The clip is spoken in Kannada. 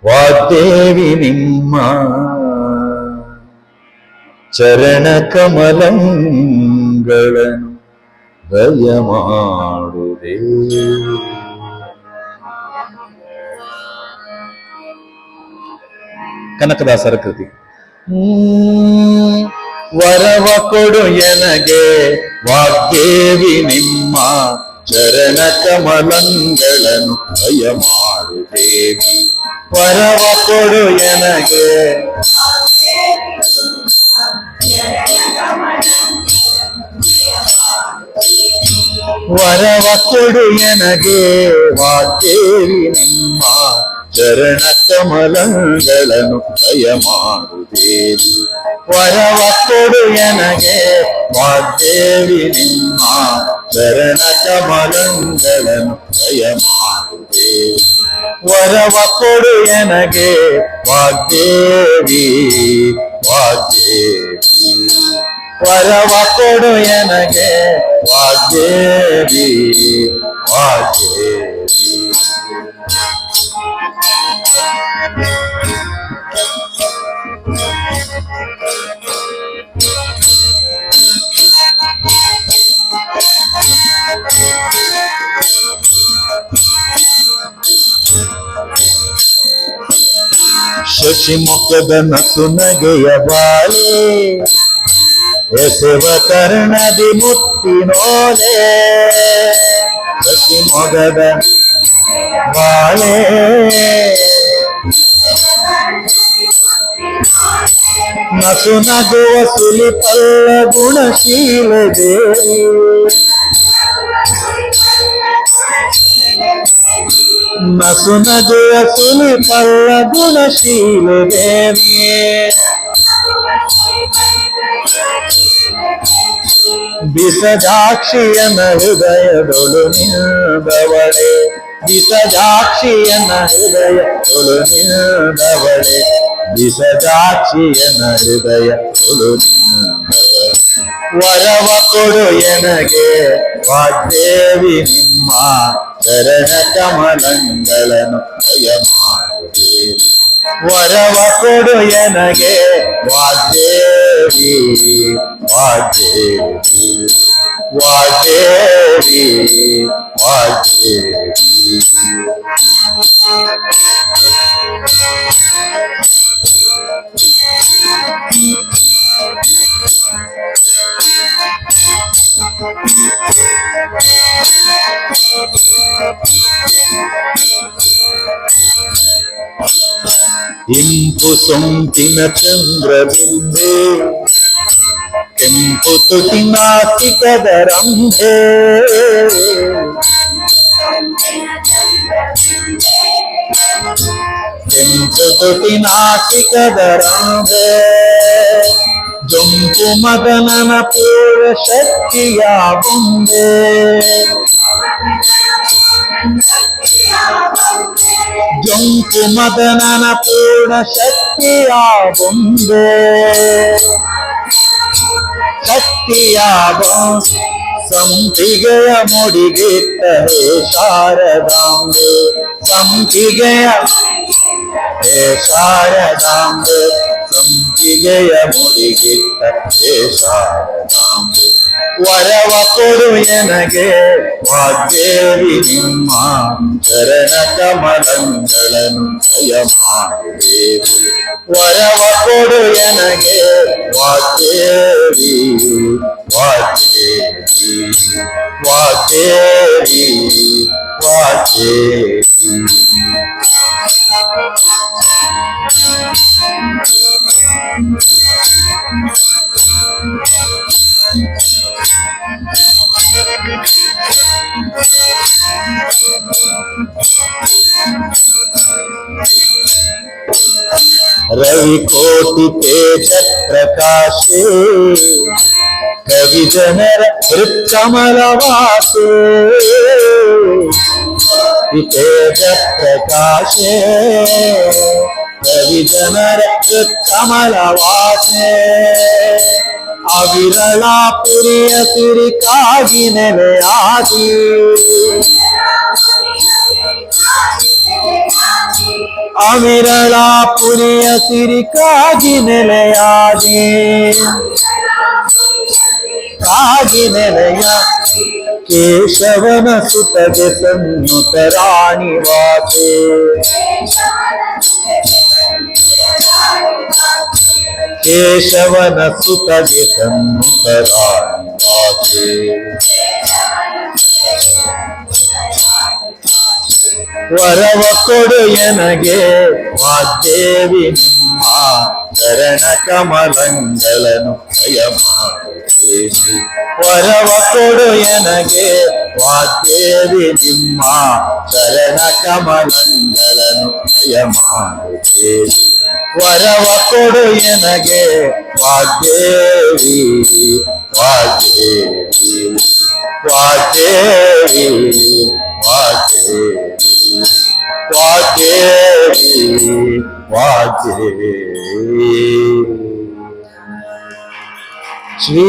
ವಾಗ್ದೇವಿ ನಿಮ್ಮ ಚರಣ ಕಮಲಗಳನ್ನು ದಯಮಾಡುವೆ. ಕನಕದಾಸರ ಕೃತಿ. ವರವ ಕೊಡು ಎನಗೆ ವಾಗ್ದೇವಿ ನಿಮ್ಮ ಚರಣ ಕಮಲಗಳನ್ನು ದಯಮಾಡುತ್ತೇವಿ. ವರವ ಕೊಡು ಎನಗೆ ವರವ ಕೊಡು ಎನಗೆ ವಾಗ್ದೇವಿ ನಿಮ್ಮ ಚರಣ ಕಮಲಗಳನ್ನು ದಯಮಾಡುತ್ತೇವಿ. ವರವ ಕೊಡು ಎನಗೆ ವಾಗ್ದೇವಿ ನಿಮ್ಮ ಚರಣ ಕಮಲಗಳನ್ನು ದಯಮಾಡುತ್ತೇವಿ. ವರವ ಕೊಡು ಎನಗೆ ವಾಗ್ದೇವಿ ವಾಗ್ದೇವಿ. ವರವ ಕೊಡು ಎನಗೆ ವಾಗ್ದೇವಿ ವಾಗ್ದೇವಿ. ಶಶಿಮುಖದ ನಸು ನಗೆಯ ಬಾಳೆ ಎಸೆವ ಕರ್ಣದಿ ಮುತ್ತಿನೋಲೆ. ಶಶಿಮೊಗದ ಬಾಳೆ ನಸು ನಗುವ ಸುಲಿಪಲ್ಲ ಗುಣಶೀಲ ದೇವಿ. ನಸು ನಗುವ ಸುಲಿಪಲ್ಲ ಗುಣಶೀಲ ದೇವಿ. ಬಿಸಜಾಕ್ಷಿಯನ ಹೃದಯದೊಳು ನಿಂದವಳೆ. ಬಿಸಜಾಕ್ಷಿಯನ ಹೃದಯದೊಳು ನಿಂದವಳೆ. ಬಿಸಜಾಕ್ಷಿಯನ ಹೃದಯದೊಳು ನಿಂದವಳೆ. ವರವ ಕೊಡು ಎನಗೆ ವಾಗ್ದೇವಿ ನಿಮ್ಮ ಚರಣ ಕಮಲಗಳನ್ನು ದಯಮಾಡುತ್ತೇವಿ. ವರವ ಕೊಡು ಎನಗೆ ವಾಗ್ದೇವಿ ವಾಗ್ದೇವಿ ವಾಗ್ದೇವಿ ವಾಗ್ದೇವಿ. ಇಂಪು ಸೊಂಪಿನ ಚಂದ್ರಬಿಂಬೆ ಕೆಂಪು ತುಟಿ ನಾಸಿಕದ ರಂಭೆ. ಕೆಂಪು ತುಟಿ ನಾಸಿಕದ ರಂಭೆ. ಜೊಂಪು ಮದನನ ಪೂರ್ಣ ಶಕ್ತಿಯ ಬೊಂಬೆ. ಜೊಂಪು ಮದನನ ಪೂರ್ಣ ಶಕ್ತಿಯ ಬೊಂಬೆ. ಶಕ್ತಿಯ ಬೊಂಬೆ ಸಂಪಿಗೆಯ ಮುಡಿಗಿಟ್ಟ ಹೇ ಶಾರದಾಂಬೆ. ಸಂಪಿಗೆಯ ಹೇ ಶಾರದಾಂಬೆ. ಸಂಪಿಗೆಯ ಮುಡಿಗಿಟ್ಟ ಹೇ ಶಾರದಾಂಬೆ. ವರವ ಕೊಡು ಎನಗೆ ವಾಗ್ದೇವಿ ನಿಮ್ಮ ಚರಣ ಕಮಲಗಳನ್ನು ದಯಮಾಡುತ್ತೇವಿ. ವರವ ಕೊಡು ಎನಗೆ ವಾಗ್ದೇವಿ ವಾಗ್ದೇವಿ ವಾಗ್ದೇವಿ ವಾಗ್ದೇವಿ. रवि कोटि तेज प्रकाशे कवि जनर हृत्कमलवासे. तेज प्रकाशे कवि जनर हृत्कमलवासे. अविरला पुरिय सिरि काಗಿ ನೆಲೆಯಾಗಿ. ಅವಿರಳ ಪುರಿಯ ಸಿರಿಕಾಗಿ ನೆಲೆಯಾಗಿ ಕಾಗಿ ನೆಲೆಯ ಕೇಶವನ ಸುತಗೆ ಸನ್ನುತ ರಾಣಿ ವಾಸೆ ಕೇಶವನ ಸುತಗೆ ಸನ್ನುತ ರಾಣಿ ವಾಸೆ ವರವ ಕೊಡು ಎನಗೆ ವಾಗ್ದೇವಿ ನಿಮ್ಮ ಚರಣ ಕಮಲಂಗಳನು ದಯಮಾಡುತ್ತೇನೆ ವರವ ಕೊಡು ಎನಗೆ ವಾಗ್ದೇವಿ ನಿಮ್ಮ ಚರಣ ಕಮಲಂಗಳನು ದಯಮಾಡುತ್ತೇನೆ ವರವ ಕೊಡು ಎನಗೆ ವಾಗ್ದೇವಿ ವಾಗ್ದೇವಿ ವಾಗ್ದೇವಿ ವಾಗ್ದೇವಿ ವಾಗ್ದೇವಿ ಶ್ರೀ